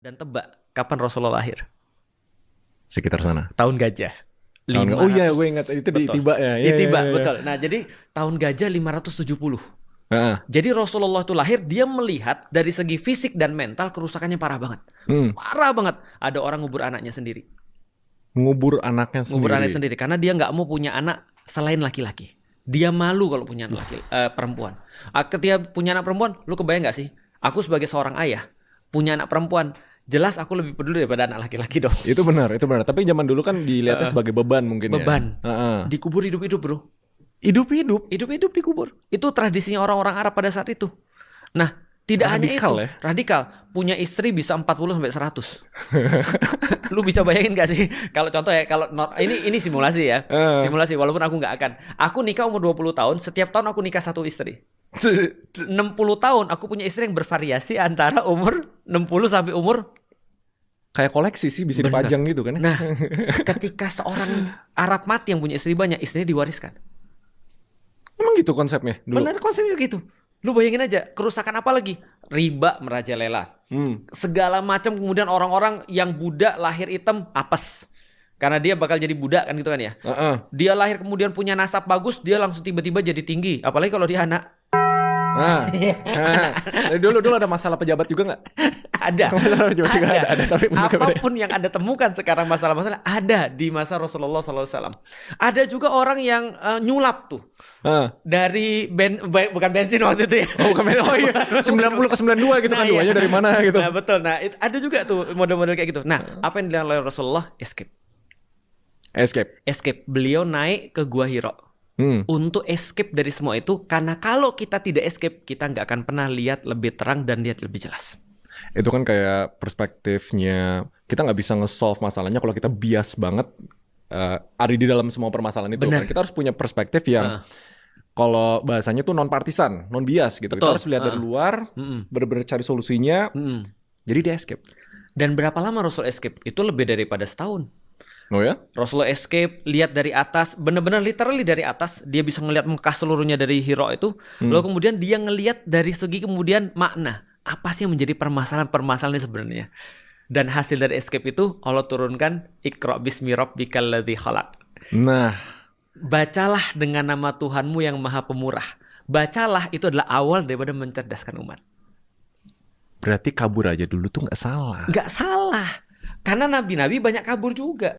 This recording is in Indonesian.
Dan tebak kapan Rasulullah lahir? Sekitar sana. Tahun gajah. Oh iya, gue ingat itu di Betul. Tiba ya. Di Tiba, Iya. betul. Nah, jadi tahun gajah 570. Heeh. Jadi Rasulullah itu lahir, dia melihat dari segi fisik dan mental kerusakannya parah banget. Parah banget. Ada orang ngubur anaknya sendiri. Ngubur anaknya sendiri. Ngubur anaknya sendiri. Karena dia nggak mau punya anak selain laki-laki. Dia malu kalau punya anak perempuan. Ketika punya anak perempuan, lu kebayang nggak sih? Aku sebagai seorang ayah, punya anak perempuan, jelas aku lebih peduli daripada anak laki-laki dong. Itu benar. Tapi zaman dulu kan dilihatnya sebagai beban mungkin ya. Beban. Dikubur hidup-hidup, bro. Hidup-hidup dikubur. Itu tradisinya orang-orang Arab pada saat itu. Nah, tidak hanya itu, radikal. Punya istri bisa 40 sampai 100. Lu bisa bayangin gak sih? Kalau contoh ya, kalau ini simulasi ya. Simulasi walaupun aku nggak akan. Aku nikah umur 20 tahun, setiap tahun aku nikah satu istri. 60 tahun aku punya istri yang bervariasi antara umur 60 sampai umur kayak koleksi sih, bisa dipajang gitu kan. Nah, ketika seorang Arab mati yang punya istri banyak, istrinya diwariskan. Emang gitu konsepnya dulu? Benar, konsepnya gitu. Lu bayangin aja, kerusakan apa lagi? Riba merajalela. Segala macam, kemudian orang-orang yang budak lahir hitam apes. Karena dia bakal jadi budak kan gitu kan ya. Dia lahir kemudian punya nasab bagus, dia langsung tiba-tiba jadi tinggi. Apalagi kalau dia anak. Dulu ada masalah pejabat juga nggak? Ada. Ada. Tapi apapun yang Anda temukan sekarang masalah-masalah ada di masa Rasulullah SAW. Ada juga orang yang nyulap tuh dari bukan bensin waktu itu ya. Bukan bensin. Oh iya. 90 ke 92 gitu kan, duanya dari mana gitu. Nah betul. Nah ada juga tuh model-model kayak gitu. Nah apa yang dilakukan oleh Rasulullah? Escape. Beliau naik ke Gua Hira. Untuk escape dari semua itu, karena kalau kita tidak escape, kita nggak akan pernah lihat lebih terang dan lihat lebih jelas. Itu kan kayak perspektifnya, kita nggak bisa nge-solve masalahnya kalau kita bias banget ada di dalam semua permasalahan itu. Kan kita harus punya perspektif yang kalau bahasanya tuh non-partisan, non-bias gitu. Betul. Kita harus lihat dari luar, bener-bener cari solusinya, jadi dia escape. Dan berapa lama Rasul escape? Itu lebih daripada setahun. Oh ya? Rasulullah escape, lihat dari atas, benar-benar literally dari atas, dia bisa ngelihat Mekah seluruhnya dari Hira itu. Lalu kemudian dia ngelihat dari segi kemudian makna, apa sih yang menjadi permasalahan sebenarnya. Dan hasil dari escape itu Allah turunkan Iqra bismi rabbikal ladzi khalaq. Nah, bacalah dengan nama Tuhanmu yang Maha Pemurah. Bacalah, itu adalah awal daripada mencerdaskan umat. Berarti kabur aja dulu tuh nggak salah. Nggak salah. Karena nabi-nabi banyak kabur juga.